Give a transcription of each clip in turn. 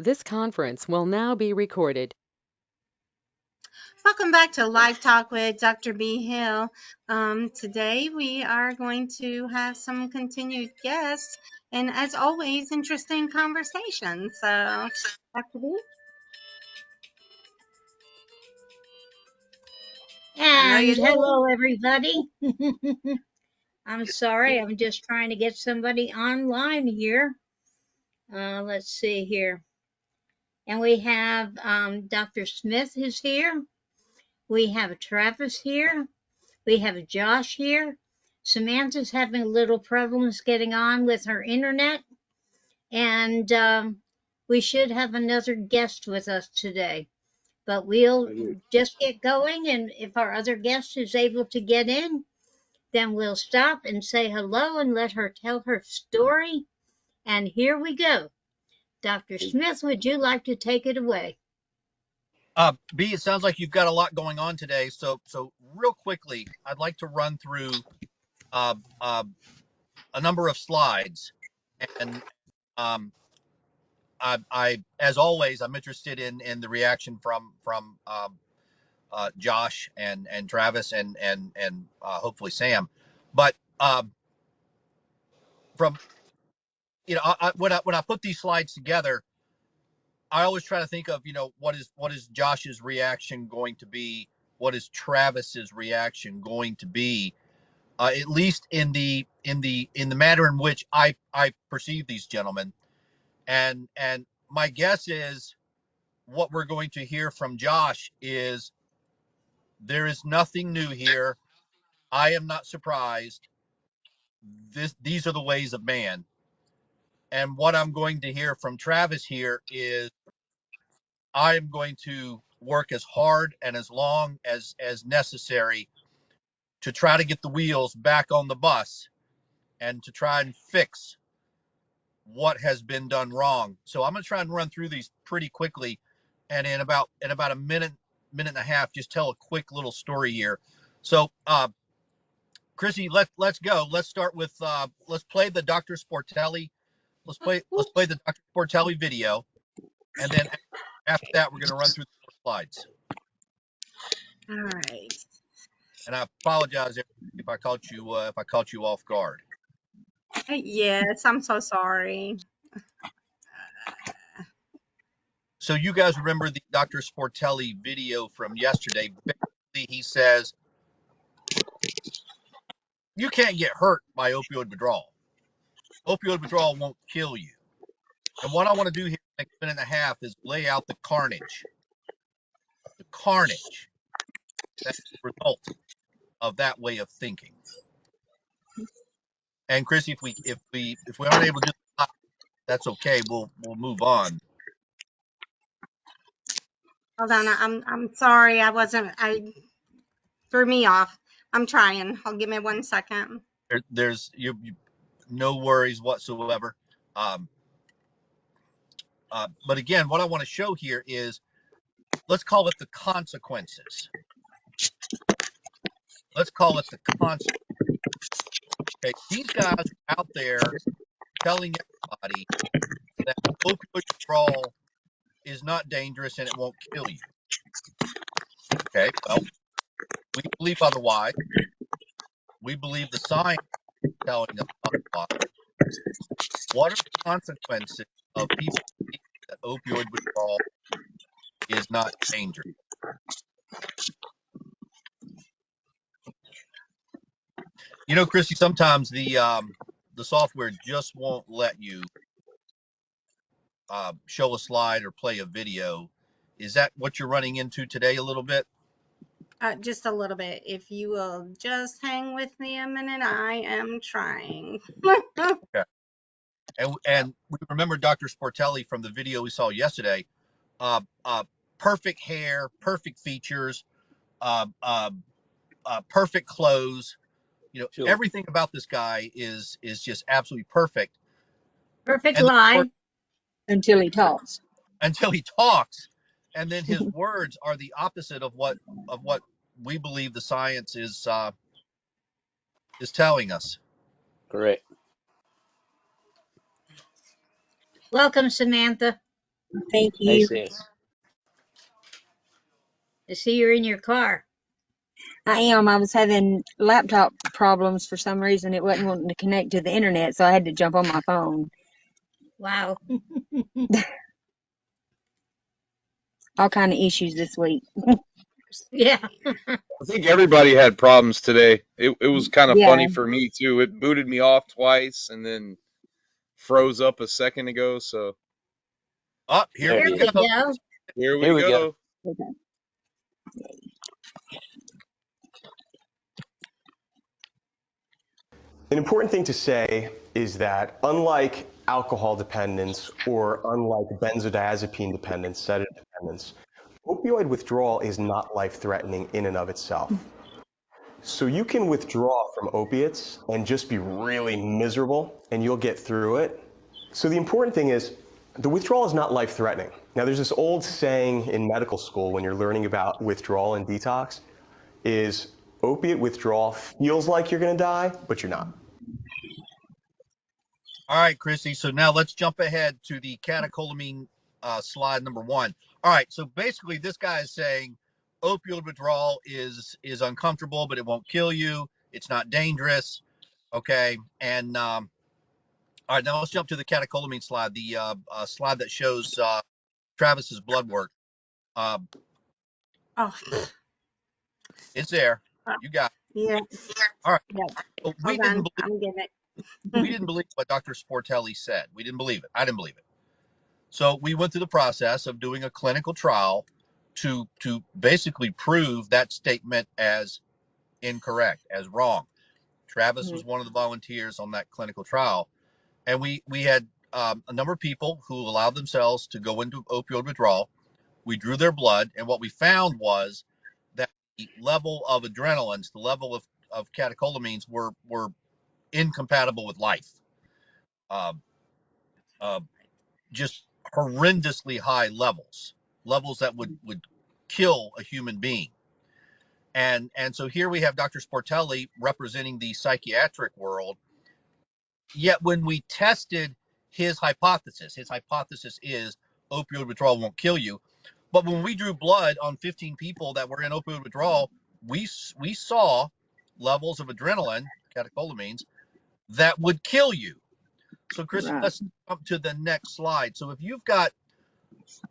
This conference will now be recorded. Welcome back to Live Talk with Dr. B. Hill. Today we are going to have some continued guests and, as always, interesting conversations. So, Dr. B? I know you're And there. hello, everybody. I'm sorry, I'm just trying to get somebody online here. Let's see here. And we have Dr. Smith is here. We have Travis here. We have Josh here. Samantha's having a little problems getting on with her internet. And we should have another guest with us today. But we'll just get going. And if our other guest is able to get in, then we'll stop and say hello and let her tell her story. And here we go. Dr. Smith, would you like to take it away? B, it sounds like you've got a lot going on today. So real quickly, I'd like to run through uh, uh, a number of slides, and as always, I'm interested in the reaction from Josh and Travis and hopefully Sam. But from when I put these slides together, I always try to think of what is Josh's reaction going to be, what is Travis's reaction going to be, at least in the manner in which I perceive these gentlemen, and my guess is what we're going to hear from Josh is there is nothing new here. I am not surprised. These are the ways of man. And what I'm going to hear from Travis here is I am going to work as hard and as long as necessary to try to get the wheels back on the bus and to try and fix what has been done wrong. So I'm going to try and run through these pretty quickly, and in about a minute and a half, just tell a quick little story here. So Chrissy, let's go. Let's start with let's play the Dr. Sportelli. Let's play the Dr. Sportelli video, and then after that, we're going to run through the slides. All right. And I apologize if I caught you off guard. Yes, I'm so sorry. So you guys remember the Dr. Sportelli video from yesterday? Basically, he says you can't get hurt by opioid withdrawal. Opioid withdrawal won't kill you. And what I want to do here in the next minute and a half is lay out the carnage that's the result of that way of thinking. And Chrissy, if we aren't able to do that, that's okay. We'll move on. Hold on. I'm sorry. I threw me off. I'm trying. Give me 1 second. There's no worries whatsoever. But again, what I want to show here is, let's call it the consequences. Let's call it the consequences. Okay, these guys are out there telling everybody that opioid withdrawal is not dangerous and it won't kill you. Okay, well, we believe otherwise. We believe the science is telling us otherwise. What are the consequences of people believing that opioid withdrawal is not dangerous? You know, Chrissy, sometimes the software just won't let you show a slide or play a video. Is that what you're running into today a little bit? Just a little bit. If you will just hang with me a minute, I am trying. Okay. And we remember Dr. Sportelli from the video we saw yesterday. Uh, uh, Perfect hair, perfect features, uh, uh, perfect clothes. Sure. Everything about this guy is just absolutely perfect. Perfect And then, of course, lie. Until he talks. until he talks, and then his words are the opposite of what we believe the science is telling us. Correct. Welcome, Samantha. Thank Hey, you. sis. I see you're in your car. I am. I was having laptop problems for some reason. It wasn't wanting to connect to the internet, so I had to jump on my phone. Wow. All kind of issues this week. Yeah. I think everybody had problems today. It was kind of Yeah. funny for me too. It booted me off twice and then froze up a second ago. So Oh, here There There we he is. we go. go. here we Here we go. go. Okay. An important thing to say is that unlike alcohol dependence or unlike benzodiazepine dependence, sedative dependence, opioid withdrawal is not life-threatening in and of itself. So you can withdraw from opiates and just be really miserable and you'll get through it. So the important thing is the withdrawal is not life-threatening. Now there's this old saying in medical school when you're learning about withdrawal and detox is opiate withdrawal feels like you're going to die, but you're not. All right, Chrissy. So now let's jump ahead to the catecholamine slide number 1. All right. So basically, this guy is saying opioid withdrawal is uncomfortable, but it won't kill you. It's not dangerous. Okay. And all right, now let's jump to the catecholamine slide, the slide that shows Travis's blood work. Oh, It's there. You got it. yeah, All right. yeah. So Hold on. I'm getting it. we didn't believe what Dr. Sportelli said. We didn't believe it. I didn't believe it. So we went through the process of doing a clinical trial to basically prove that statement as incorrect, as wrong. Travis was one of the volunteers on that clinical trial, and we had a number of people who allowed themselves to go into opioid withdrawal. We drew their blood, and what we found was that the level of adrenalines, the level of catecholamines were incompatible with life. Um, uh, just horrendously high levels that would kill a human being. And so here we have Dr. Sportelli representing the psychiatric world. Yet when we tested his hypothesis is opioid withdrawal won't kill you. But when we drew blood on 15 people that were in opioid withdrawal, we saw levels of adrenaline, catecholamines, that would kill you. So, Chris, Right. let's jump to the next slide. So, if you've got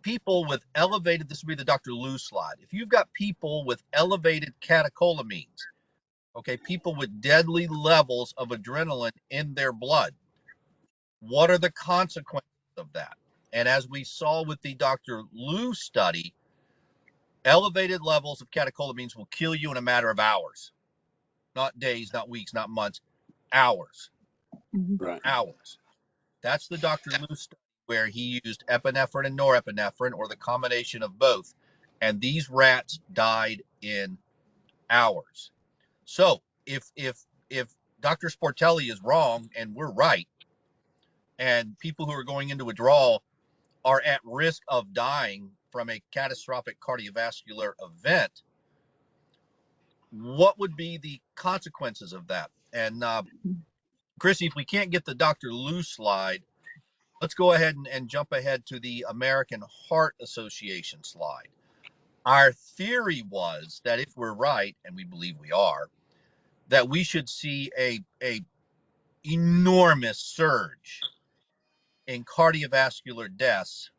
people with elevated, this would be the Dr. Lou slide. If you've got people with elevated catecholamines, okay, people with deadly levels of adrenaline in their blood, what are the consequences of that? And as we saw with the Dr. Lou study, elevated levels of catecholamines will kill you in a matter of hours, not days, not weeks, not months, hours, Right. hours. That's the Dr. Lou study where he used epinephrine and norepinephrine or the combination of both. And these rats died in hours. So if Dr. Sportelli is wrong and we're right, and people who are going into withdrawal are at risk of dying from a catastrophic cardiovascular event, what would be the consequences of that? And Chrissy, if we can't get the Dr. Lou slide, let's go ahead and jump ahead to the American Heart Association slide. Our theory was that if we're right, and we believe we are, that we should see a enormous surge in cardiovascular deaths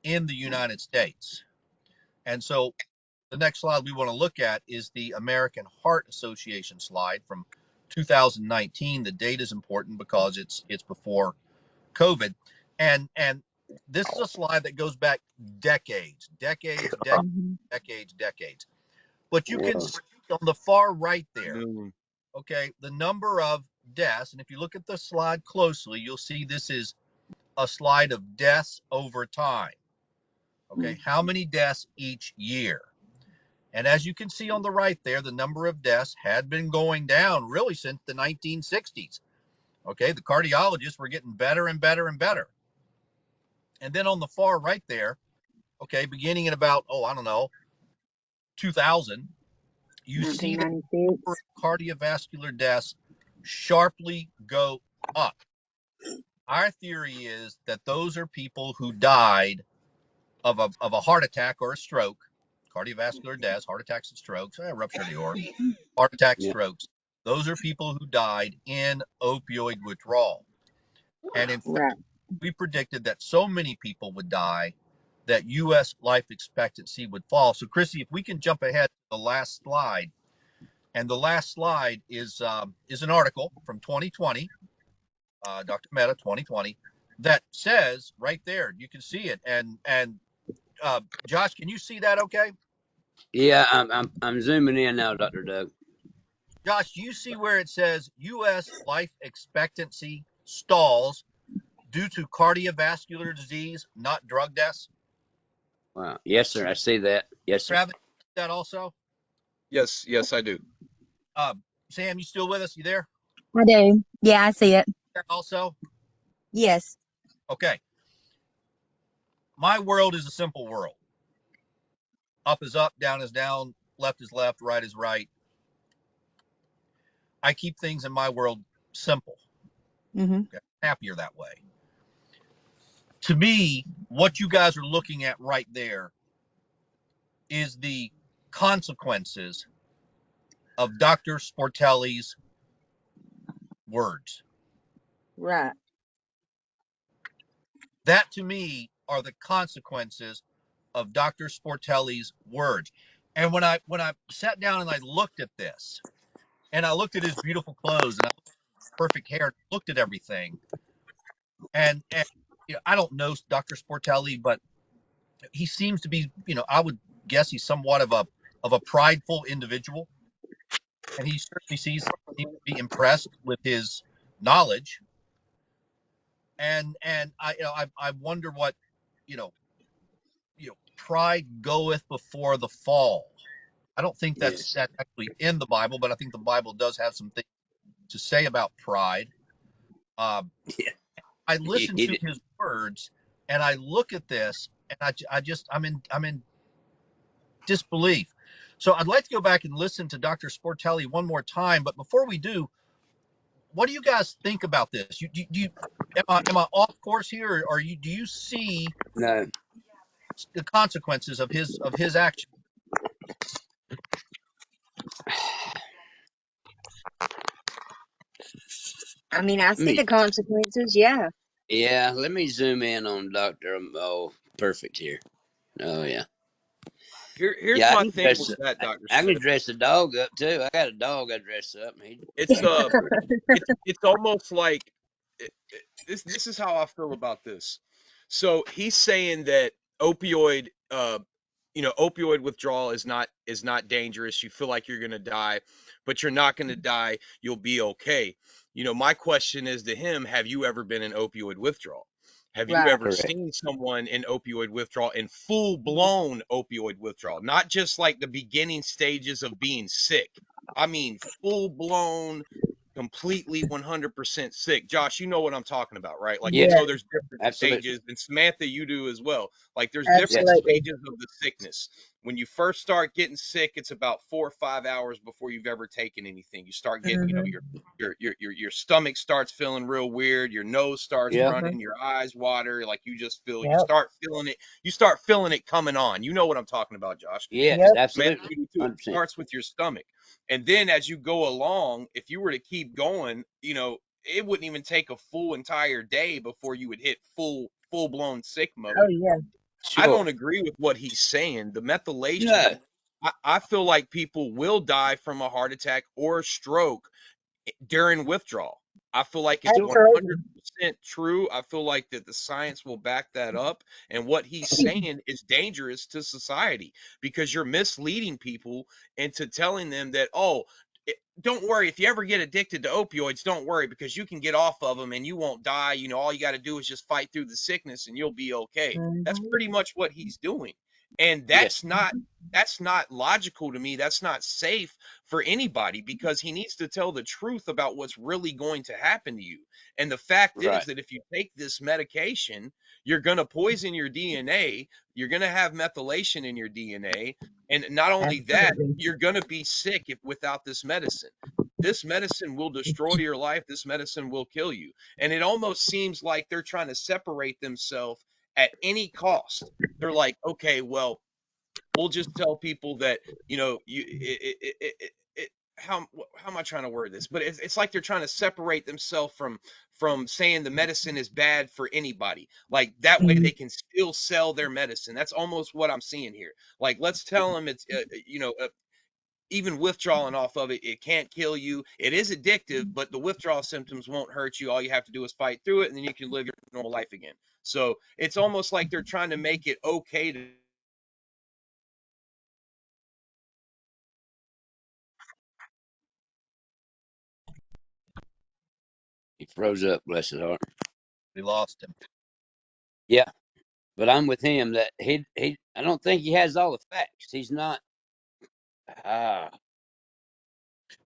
in the United States. And so the next slide we want to look at is the American Heart Association slide from 2019. The data is important because it's before COVID. And this is a slide that goes back decades. But you can Whoa. see on the far right there, Moon. okay, the number of deaths. And if you look at the slide closely, you'll see this is a slide of deaths over time. Okay, how many deaths each year? And as you can see on the right there, the number of deaths had been going down really since the 1960s. Okay, the cardiologists were getting better and better and better. And then on the far right there, okay, beginning in about, I don't know, 2000, you see that 1996. cardiovascular deaths sharply go up. Our theory is that those are people who died of a heart attack or a stroke, cardiovascular deaths, heart attacks and strokes, rupture of the aorta, heart attacks, Yeah. strokes. Those are people who died in opioid withdrawal. And in fact, Right. we predicted that so many people would die that U.S. life expectancy would fall. So, Chrissy, if we can jump ahead to the last slide, and the last slide is an article from 2020, Dr. Mehta 2020, that says right there, you can see it. And Josh, can you see that? Okay, Yeah, I'm zooming in now, Dr. Doug. Josh, do you see where it says U.S. life expectancy stalls due to cardiovascular disease, not drug deaths? Wow. Yes, sir. I see that. Yes, sir. Travis, that also. Yes, yes, I do. Sam, you still with us? You there? I do. Yeah, I see it. That also. Yes. Okay. My world is a simple world. Up is up, down is down, left is left, right is right. I keep things in my world simple. Mm-hmm. Okay? Happier that way. To me, what you guys are looking at right there is the consequences of Dr. Sportelli's words. Right. That to me are the consequences of Dr. Sportelli's words. And when I sat down and I looked at this, and I looked at his beautiful clothes and I looked at his perfect hair, and looked at everything, and you know, I don't know Dr. Sportelli, but he seems to be, you know, I would guess he's somewhat of a prideful individual, and he certainly seems to be impressed with his knowledge. And I, you know, I wonder what, you know, pride goeth before the fall. I don't think Yes. that's actually in the Bible, but I think the Bible does have some things to say about pride. Um, Yeah. I listen to It, his words, and I look at this, and I'm in disbelief. So I'd like to go back and listen to Dr. Sportelli one more time. But before we do, what do you guys think about this? Am I off course here, or do you see no. the consequences of his action? I mean, I see Me. the consequences. Yeah. Yeah. Let me zoom in on Dr. Oh, perfect here. Oh, yeah. Here's Yeah, my thing with that, Dr. I can Smith. dress the dog up too. I got a dog I dress up. It's it's almost like this is how I feel about this. So he's saying that opioid opioid withdrawal is not dangerous. You feel like you're going to die, but you're not going to die. You'll be okay. My question is to him, have you ever been in opioid withdrawal? Have you Right. ever Correct. seen someone in opioid withdrawal, in full-blown opioid withdrawal, not just like the beginning stages of being sick? I mean, full-blown, completely 100% sick. Josh, you know what I'm talking about, right? Like, Yes. Yeah. there's different Absolutely. stages, and Samantha, you do as well. Like, there's different Yes. Absolutely. stages of the sickness. When you first start getting sick, it's about 4 or 5 hours before you've ever taken anything. You start getting, Mm-hmm. your stomach starts feeling real weird, your nose starts Yep. Mm-hmm. running, your eyes water, like you just feel, Yep. you start feeling it coming on. You know what I'm talking about, Josh. Yes. Yep. Samantha, Absolutely. you do too. It 100%. starts with your stomach. And then as you go along, if you were to keep going, it wouldn't even take a full entire day before you would hit full-blown sick Oh mode. yeah. I Sure. don't agree with what he's saying. The methylation, No. I feel like people will die from a heart attack or a stroke during withdrawal. I feel like it's Sure. 100% true. I feel like that the science will back that up. And what he's saying is dangerous to society because you're misleading people into telling them that, don't worry. If you ever get addicted to opioids, don't worry because you can get off of them and you won't die. All you got to do is just fight through the sickness and you'll be okay. That's Mm-hmm. pretty much what he's doing. And Yes. that's not logical to me. That's not safe for anybody because he needs to tell the truth about what's really going to happen to you. And the fact is Right. that if you take this medication, you're going to poison your DNA. You're going to have methylation in your DNA. And not only that, Absolutely. you're going to be sick without this medicine. this medicine will destroy your life. This medicine will kill you. And it almost seems like they're trying to separate themselves at any cost. They're like, okay, well, we'll just tell people that, you know, how am I trying to word this? But it's like they're trying to separate themselves from saying the medicine is bad for anybody. Like that way they can still sell their medicine. That's almost what I'm seeing here. Like, let's tell them it's even withdrawing off of it, it can't kill you. It is addictive, but the withdrawal symptoms won't hurt you. All you have to do is fight through it, and then you can live your normal life again. So it's almost like they're trying to make it okay to. He froze up, bless his heart. We lost him. Yeah, but I'm with him that he I don't think he has all the facts. He's not.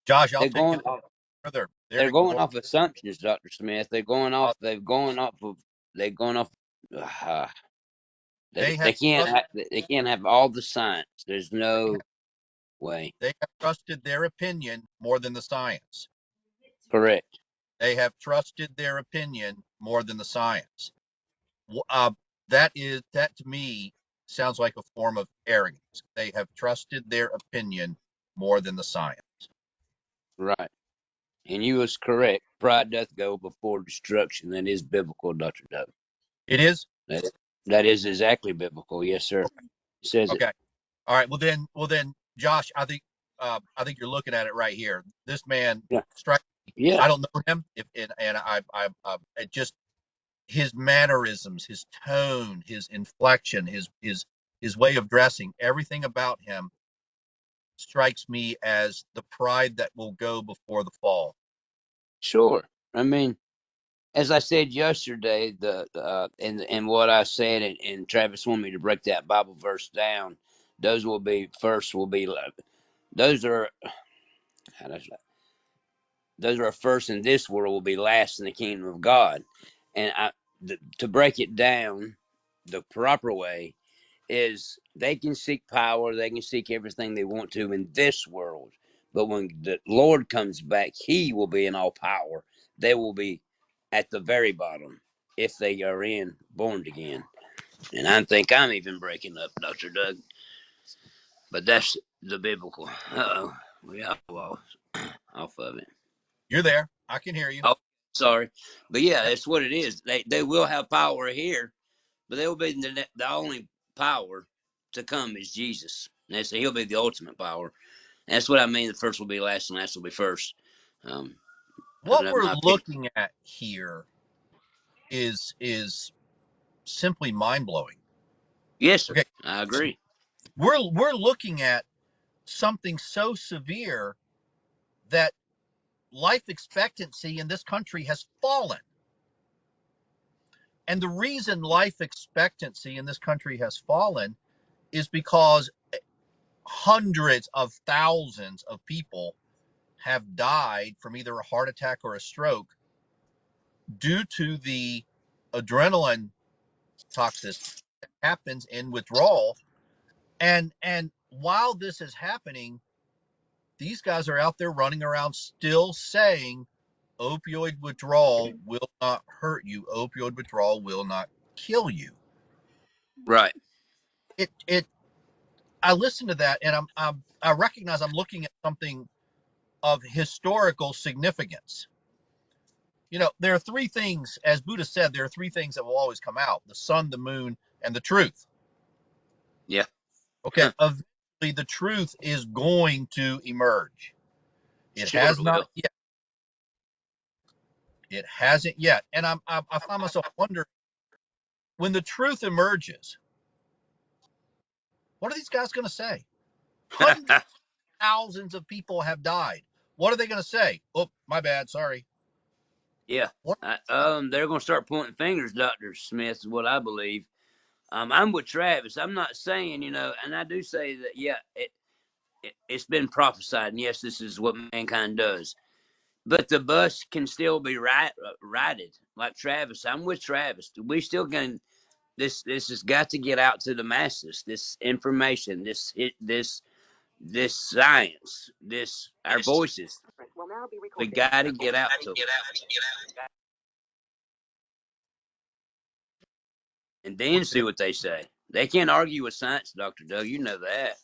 Josh, I'll They're take going it off. further. They're going off assumptions, Dr. Smith. They're going off. They're going off of. They're going off. They They have can't. trust, They can't have all the science. There's no way. they have trusted their opinion more than the science. Correct. They have trusted their opinion more than the science. That to me sounds like a form of arrogance. They have trusted their opinion more than the science. Right. And you was correct. Pride doth go before destruction. That is biblical, Dr. Doug. It is? That is exactly biblical. Yes, sir. It says Okay. All right. Well then, Josh, I think you're looking at it right here. This man Yeah. strikes me. Yeah. I don't know him, and I it just his mannerisms, his tone, his inflection, his way of dressing, everything about him strikes me as the pride that will go before the fall. Sure. I mean, as I said yesterday, and what I said, and Travis wanted me to break that Bible verse down. Those will be first. Will be those are how does that? Those are first in this world will be last in the kingdom of God. And to break it down, the proper way is they can seek power, they can seek everything they want to in this world. But when the Lord comes back, He will be in all power. They will be at the very bottom if they are born again. And I think I'm even breaking up, Dr. Doug. But that's the biblical. Uh-oh. We are off of it. You're there. I can hear you. Oh, sorry. But yeah, that's what it is. They will have power here, but they will be the only power to come is Jesus. And so he'll be the ultimate power. And that's what I mean. The first will be last, and last will be first. What we're looking at here is simply mind blowing. Yes, sir. Okay. I agree. We're looking at something so severe that life expectancy in this country has fallen. And the reason life expectancy in this country has fallen is because hundreds of thousands of people have died from either a heart attack or a stroke due to the adrenaline toxicity that happens in withdrawal. And while this is happening, these guys are out there running around still saying opioid withdrawal will not hurt you. Opioid withdrawal will not kill you. Right. I listen to that and I recognize I'm looking at something of historical significance. You know, there are three things, as Buddha said, there are three things that will always come out: the sun, the moon, and the truth. Yeah. Okay. Eventually the truth is going to emerge. It Sure has it not will. yet. It hasn't yet. And I find myself wondering, when the truth emerges, what are these guys going to say? Hundreds of thousands of people have died. What are they going to say? Oh, my bad. Sorry. Yeah. What? They're going to start pointing fingers, Dr. Smith, is what I believe. I'm with Travis. I'm not saying, and I do say that, yeah, it's been prophesied, and yes, this is what mankind does. But the bus can still be righted, like Travis. I'm with Travis. We still can. This has got to get out to the masses. This information, this this science, this our voices. We got to get out to them and then see what they say. They can't argue with science, Dr. Doug. You know that.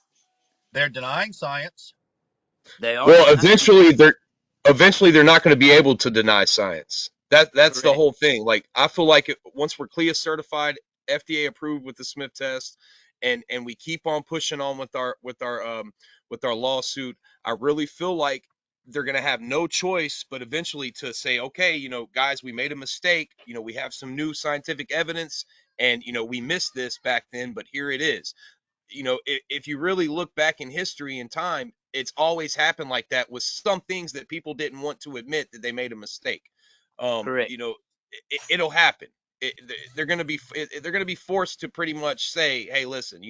They're denying science. They are Well, denying. eventually they're not going to be able to deny science. That's the Correct. whole thing. Like, I feel like once we're CLIA certified, FDA approved with the Smith test, and we keep on pushing on with our lawsuit, I really feel like they're going to have no choice but eventually to say, okay, guys, we made a mistake. We have some new scientific evidence, and we missed this back then, but here it is. If you really look back in history and time, it's always happened like that with some things that people didn't want to admit that they made a mistake. Correct. It'll happen. They're going to be forced to pretty much say, hey, listen,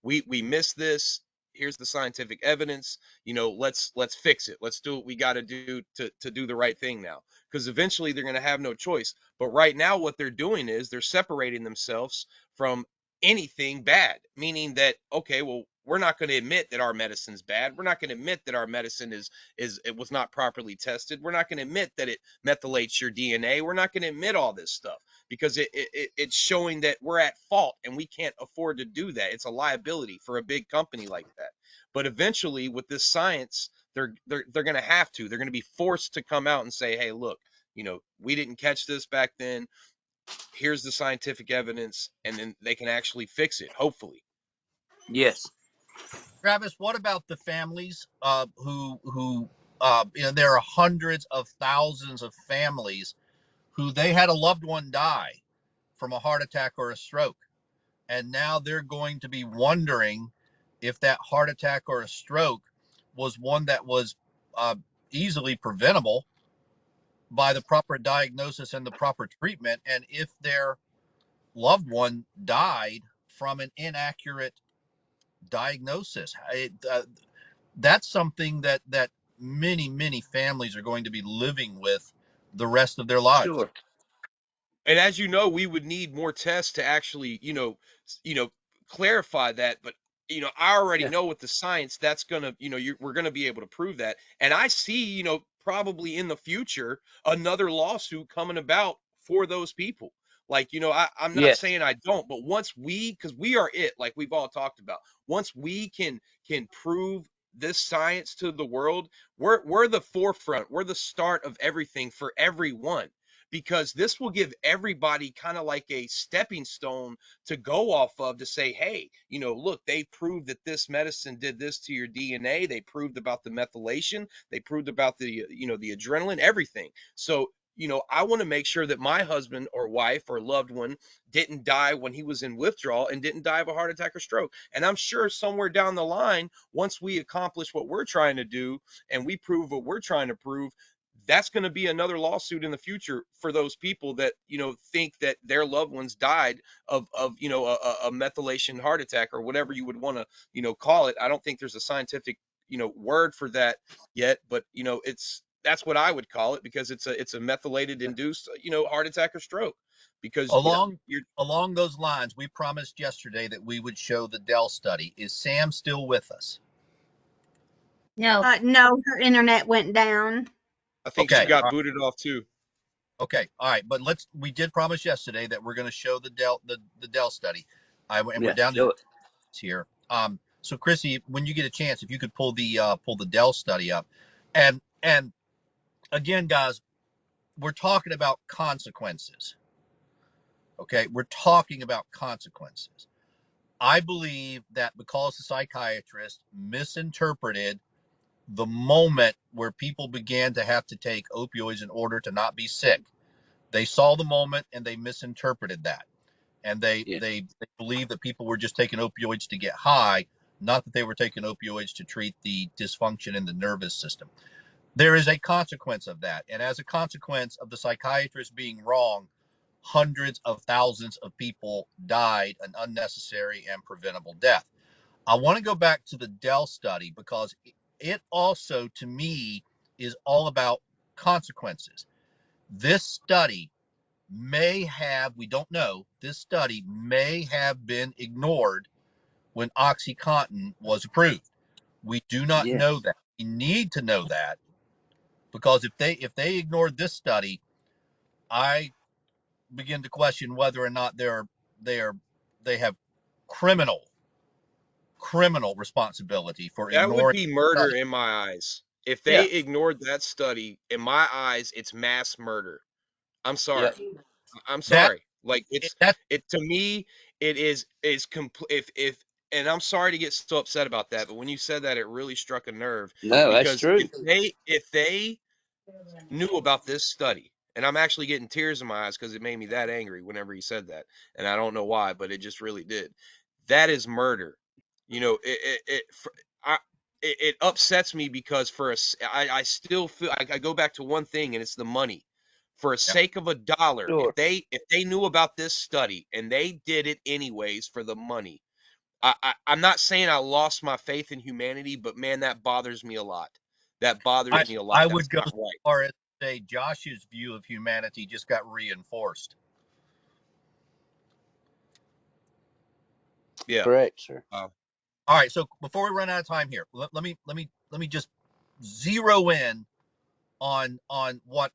we missed this. Here's the scientific evidence. Let's fix it. Let's do what we got to do to do the right thing now, because eventually they're going to have no choice. But right now, what they're doing is they're separating themselves from anything bad, meaning that, okay, well, we're not going to admit that our medicine's bad. We're not going to admit that our medicine it was not properly tested. We're not going to admit that it methylates your DNA. We're not going to admit all this stuff because it's showing that we're at fault and we can't afford to do that. It's a liability for a big company like that. But eventually, with this science, they're going to have to. They're going to be forced to come out and say, hey, look, we didn't catch this back then. Here's the scientific evidence, and then they can actually fix it, hopefully. Yes. Travis, what about the families who there are hundreds of thousands of families who they had a loved one die from a heart attack or a stroke, and now they're going to be wondering if that heart attack or a stroke was one that was easily preventable by the proper diagnosis and the proper treatment, and if their loved one died from an inaccurate diagnosis. That's something that many families are going to be living with the rest of their lives. Sure. And as you know, we would need more tests to actually, clarify that. But I already Yeah. know with the science that's gonna, we're gonna be able to prove that. And I see, probably in the future another lawsuit coming about for those people. Like, I'm not Yes. saying I don't, but because we are it, like we've all talked about, once we can prove this science to the world, we're the forefront, we're the start of everything for everyone, because this will give everybody kind of like a stepping stone to go off of to say, hey, look, they proved that this medicine did this to your DNA. They proved about the methylation. They proved about the adrenaline, everything. So, I want to make sure that my husband or wife or loved one didn't die when he was in withdrawal and didn't die of a heart attack or stroke. And I'm sure somewhere down the line, once we accomplish what we're trying to do and we prove what we're trying to prove, that's going to be another lawsuit in the future for those people that think that their loved ones died of a methylation heart attack or whatever you would want to call it. I don't think there's a scientific word for that yet, but that's what I would call it, because it's a methylated induced heart attack or stroke, because Along those lines, we promised yesterday that we would show the Dell study. Is Sam still with us? No. No, her internet went down. I think she Okay. got booted off too. Okay. All right. But we did promise yesterday that we're going to show the Dell study. And we're Yeah. down Do to it. here. So Chrissy, when you get a chance, if you could pull the Dell study up, and again, guys, we're talking about consequences. Okay, we're talking about consequences. I believe that because the psychiatrist misinterpreted the moment where people began to have to take opioids in order to not be sick, they saw the moment and they misinterpreted that, and they believed that people were just taking opioids to get high, not that they were taking opioids to treat the dysfunction in the nervous system. There is a consequence of that, and as a consequence of the psychiatrist being wrong, hundreds of thousands of people died an unnecessary and preventable death. I want to go back to the Dell study because it also, to me, is all about consequences. This study we don't know, this study may have been ignored when OxyContin was approved. We do not know Yes. that. We need to know that, because if they ignored this study, I begin to question whether or not they are they have criminal responsibility for That would ignoring be the murder study. in my eyes. If Yeah. they ignored that study, in my eyes, it's mass murder. I'm Yep. sorry. I'm That sorry. Like that it to me, it is complete. If and I'm sorry to get so upset about that, but when you said that, it really struck a nerve No, that's because true. if they knew about this study, and I'm actually getting tears in my eyes because it made me that angry whenever he said that, and I don't know why, but it just really did. That is murder. You know, I, it upsets me because I still feel I go back to one thing, and it's the money. For a yeah, sake of a dollar, Sure. if they knew about this study and they did it anyways for the money, I'm not saying I lost my faith in humanity, but man, that bothers me a lot. That bothers me a lot. I That's would go not so right. far as to say Josh's view of humanity just got reinforced. Yeah. Correct, sir. Uh, All right, so before we run out of time here, let me just zero in on what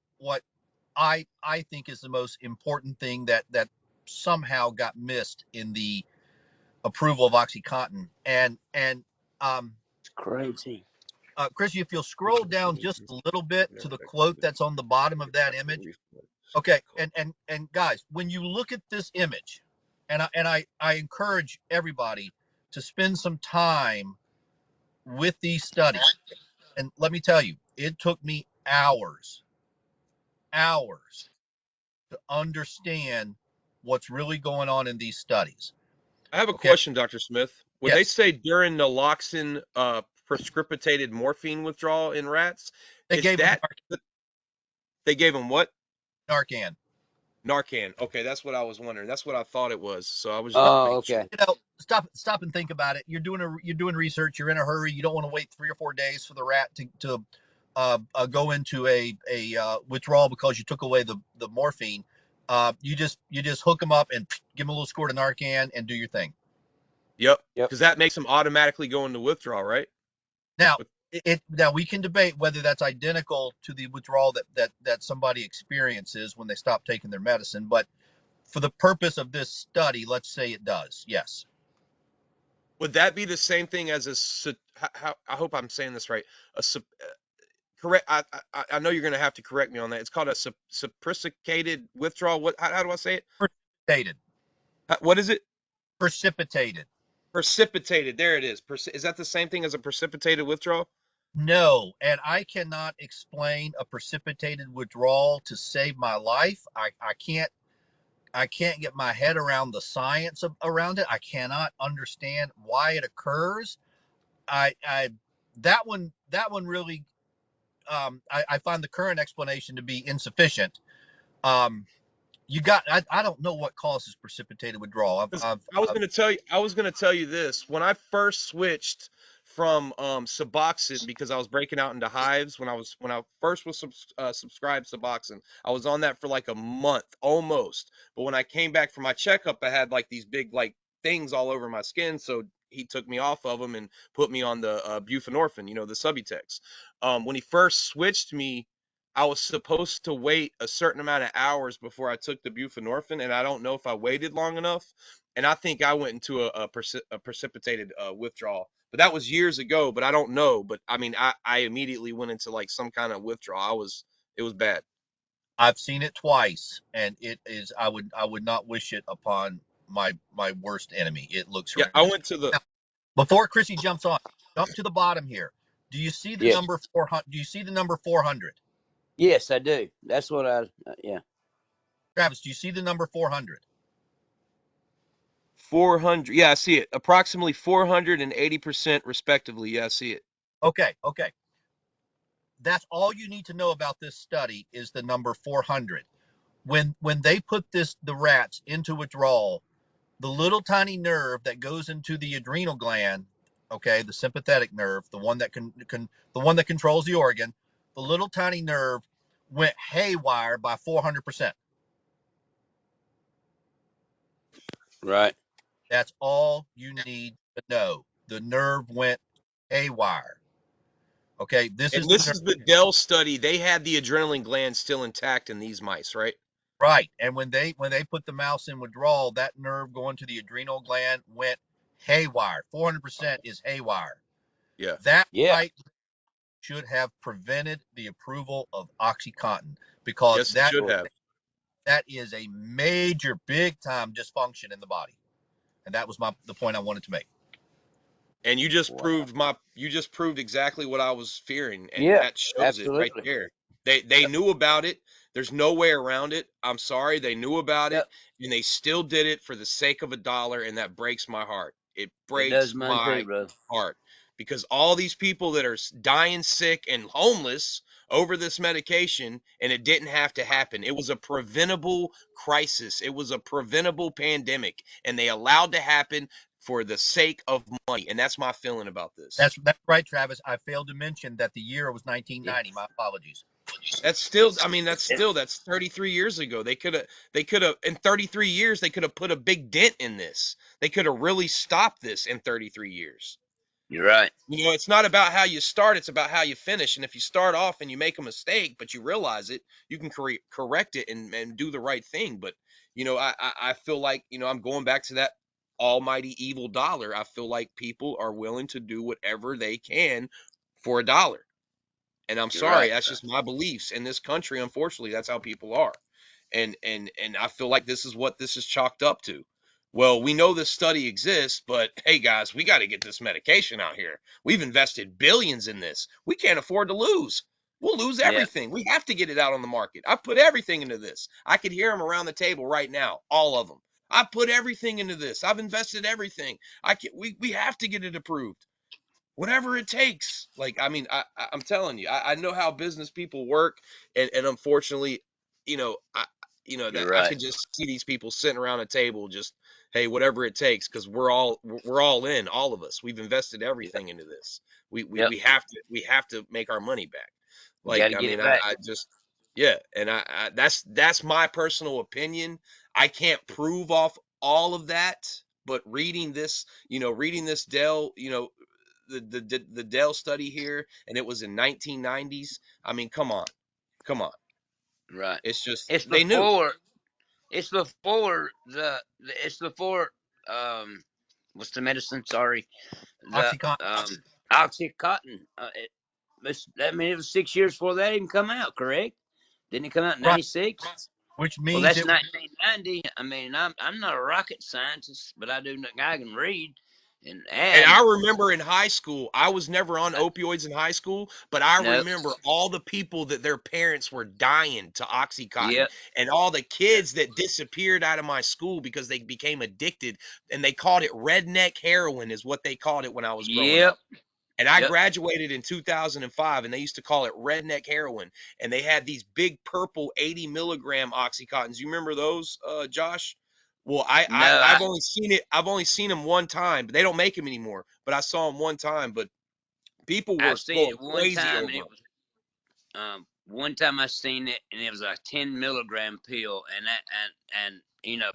I think is the most important thing that somehow got missed in the approval of OxyContin. And It's crazy. Chris, if you'll scroll down just a little bit to the quote that's on the bottom of that image. Okay, and guys, when you look at this image, and I encourage everybody to spend some time with these studies. And let me tell you, it took me hours to understand what's really going on in these studies. I have a Okay. question, Dr. Smith. When they Yes. say during naloxone prescriptated morphine withdrawal in rats, They is gave them that they gave them what? Narcan. Narcan. Okay, that's what I was wondering. That's what I thought it was. So I was just Oh, making sure. okay. Stop and think about it. You're doing research. You're in a hurry. You don't want to wait 3 or 4 days for the rat to go into a withdrawal because you took away the morphine. You just hook them up and give them a little squirt of Narcan and do your thing. Yep, Yep. because that makes them automatically go into withdrawal, right? Now, But now we can debate whether that's identical to the withdrawal that somebody experiences when they stop taking their medicine, but for the purpose of this study, let's say it does. Yes. would that be the same thing as how, I hope I'm saying this right? Correct. I know you're going to have to correct me on that. It's called a precipitated withdrawal. How do I say it? Precipitated. What is it? Precipitated. Precipitated. There it is. Is that the same thing as a precipitated withdrawal? No, and I cannot explain a precipitated withdrawal to save my life. I can't get my head around the science around it. I cannot understand why it occurs. I that one really I find the current explanation to be insufficient. Um, I don't know what causes precipitated withdrawal. Because I was gonna tell you this. When I first switched from Suboxone because I was breaking out into hives when I first was subscribed Suboxone, I was on that for like a month almost. But when I came back for my checkup, I had like these big like things all over my skin, so he took me off of them and put me on the buprenorphine, the Subutex. When he first switched me, I was supposed to wait a certain amount of hours before I took the buprenorphine, and I don't know if I waited long enough. And I think I went into a precipitated withdrawal. But that was years ago. But I don't know. But I mean, I immediately went into like some kind of withdrawal. It was bad. I've seen it twice, and it is I would not wish it upon my worst enemy. It looks Yeah, I horrendous. went to the Now, before Chrissy jumps on, jump to the bottom here. Do you see the Yes. number 400? Do you see the number 400? Yes, I do. That's what yeah. Travis, do you see the number 400? 400. Yeah, I see it. Approximately 480% respectively. Yeah, I see it. Okay. That's all you need to know about this study is the number 400. When they put the rats into withdrawal, the little tiny nerve that goes into the adrenal gland, okay, the sympathetic nerve, the one that the one that controls the organ, the little tiny nerve went haywire by 400%. Right. That's all you need to know. The nerve went haywire. Okay, this And is the this nerve. is the Dell study. They had the adrenaline gland still intact in these mice, right? Right. And when they put the mouse in withdrawal, that nerve going to the adrenal gland went haywire. 400% is haywire. Yeah. That Yeah. right should have prevented the approval of OxyContin, because Yes, it should have. that is a major, big time dysfunction in the body. And that was the point I wanted to make. And you just Wow. proved exactly what I was fearing, and Yeah, that shows it right absolutely. there. They knew about it. There's no way around it. I'm sorry, they knew about it, Yep. and they still did it for the sake of $1, and that breaks my heart. It It does breaks mine my too, brother. heart, because all these people that are dying sick and homeless over this medication, and it didn't have to happen. It was a preventable crisis. It was a preventable pandemic, and they allowed to happen for the sake of money. And that's my feeling about this. That's right, Travis. I failed to mention that the year was 1990. My apologies. That's still, I mean, that's 33 years ago. They could have, in 33 years, they could have put a big dent in this. They could have really stopped this in 33 years. You're right. You know, it's not about how you start, it's about how you finish. And if you start off and you make a mistake, but you realize it, you can correct it and do the right thing. But, you know, I feel like, you know, I'm going back to that almighty evil dollar. I feel like people are willing to do whatever they can for $1. And I'm You're sorry, right. that's just my beliefs in this country. Unfortunately, that's how people are. And I feel like this is what this is chalked up to. Well, we know this study exists, but hey guys, we got to get this medication out here. We've invested billions in this. We can't afford to lose. We'll lose Yeah. everything. We have to get it out on the market. I put everything into this. I could hear them around the table right now, all of them. I put everything into this. I've invested everything. We have to get it approved, whatever it takes. Like, I mean, I'm telling you, I know how business people work, and unfortunately, you know, You're that I right. could just see these people sitting around a table, just, hey, whatever it takes, because we're all in, all of us. We've invested everything into this. Yep. We have to make our money back. You got Like, to I get it mean, back. I just, yeah, and that's my personal opinion. I can't prove off all of that, but reading this, reading this Dell, the Dell study here, and it was in 1990s. I mean, come on, come on. Right. It's just It's they knew. before. It's before It's before. What's the medicine? Sorry. The OxyContin, OxyContin. I mean, it was 6 years before that even come out. Correct? Didn't it come out in right? '96? Which Well, means that's it was 1990. I mean, I'm not a rocket scientist, but I can read and And add. I remember in high school, I was never on opioids in high school, but I No. remember all the people that their parents were dying to OxyContin, Yep. and all the kids that disappeared out of my school because they became addicted, and they called it redneck heroin, is what they called it when I was growing Yep. up. And I Yep. graduated in 2005, and they used to call it redneck heroin. And they had these big purple 80 milligram Oxycontins. You remember those, Josh? Well, No. I've only seen it. I've only seen them one time, but they don't make them anymore. But I saw them one time. But people were I've seen going it one crazy time, over and it them. was one time I seen it, and it was a 10 milligram pill, and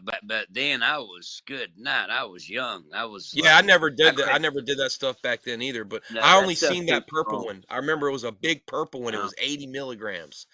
but then I was good night. I was young. I was Yeah, like, I never I did that. I couldn't. never did that stuff back then either. But No, I that only stuff's seen too that purple strong. one. I remember it was a big purple one. It No. was 80 milligrams,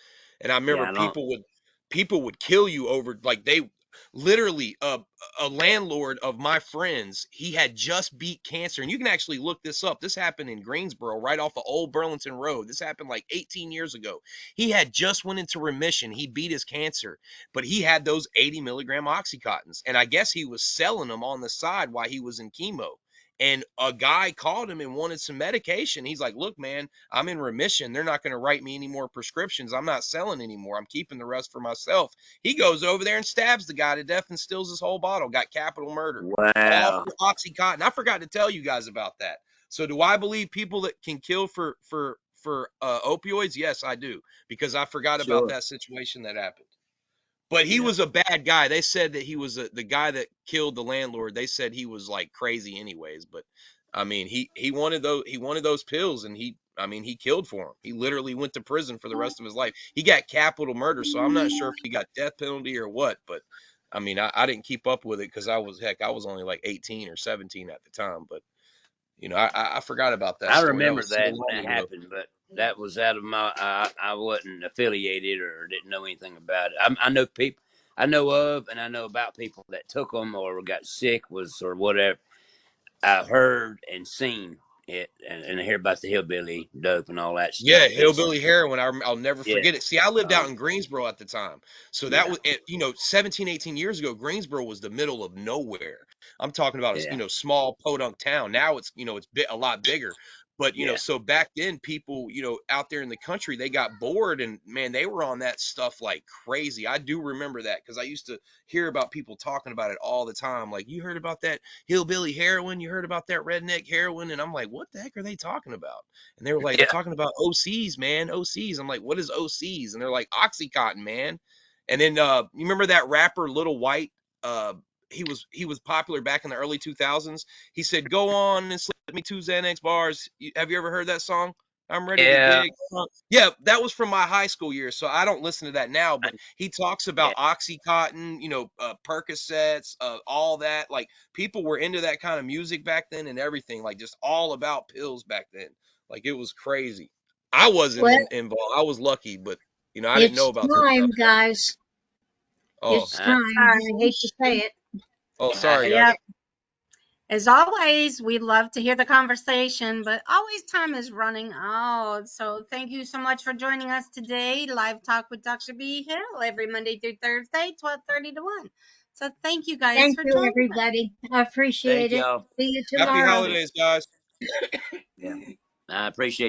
and I remember Yeah, I don't. people would kill you over, like, they literally, a landlord of my friends, he had just beat cancer, and you can actually look this up. This happened in Greensboro, right off of Old Burlington Road. This happened like 18 years ago. He had just went into remission. He beat his cancer, but he had those 80 milligram Oxycontins. And I guess he was selling them on the side while he was in chemo. And a guy called him and wanted some medication. He's like, look, man, I'm in remission. They're not going to write me any more prescriptions. I'm not selling anymore. I'm keeping the rest for myself. He goes over there and stabs the guy to death and steals his whole bottle. Got capital murder. All Wow. for Oxycontin. I forgot to tell you guys about that. So do I believe people that can kill for opioids? Yes, I do, because I forgot about Sure. that situation that happened. But he Yeah. was a bad guy. They said that he was the guy that killed the landlord. They said he was like crazy anyways. But I mean, he wanted those pills, and he killed for them. He literally went to prison for the rest of his life. He got capital murder, so I'm not sure if he got death penalty or what. But I mean, I didn't keep up with it because I was only like 18 or 17 at the time. But You know, I forgot about that I story. That remember was so that long when that ago. happened, but that was out of my. I wasn't affiliated or didn't know anything about it. I know people I know of, and I know about people that took them or got sick or whatever. I heard and seen it, and I hear about the hillbilly dope and all that Yeah, stuff. It's hillbilly heroin. I'll never yeah, forget it. See, I lived out um, in Greensboro at the time. So that yeah, was, 17, 18 years ago, Greensboro was the middle of nowhere. I'm talking about a, yeah, small podunk town. Now it's, a lot bigger. But, yeah, so back then people, out there in the country, they got bored and man, they were on that stuff like crazy. I do remember that because I used to hear about people talking about it all the time. Like, you heard about that hillbilly heroin? You heard about that redneck heroin? And I'm like, what the heck are they talking about? And they were like, they're yeah, talking about OCs, man, OCs. I'm like, what is OCs? And they're like, Oxycontin, man. And then you remember that rapper Little White? Uh, he was popular back in the early 2000s. He said, "Go on and slip me 2 Xanax bars." Have you ever heard that song? I'm ready to yeah, dig. Yeah, that was from my high school years, so I don't listen to that now. But he talks yeah. about OxyContin, Percocets, all that. Like people were into that kind of music back then and everything. Like just all about pills back then. Like it was crazy. I wasn't Well, involved. I was lucky, but I didn't know it's about that stuff. time, guys. Oh, It's I, time. I hate Time. to say it. oh, I sorry hate guys. Yep. As always, we love to hear the conversation, but always time is running out. So thank you so much for joining us today. Live Talk with Dr. B. Hill every Monday through Thursday, 12:30 to 1. So thank you guys Thank for you, joining us. everybody. I thank appreciate it. y'all. See you Happy I tomorrow. appreciate holidays, guys. yeah. I appreciate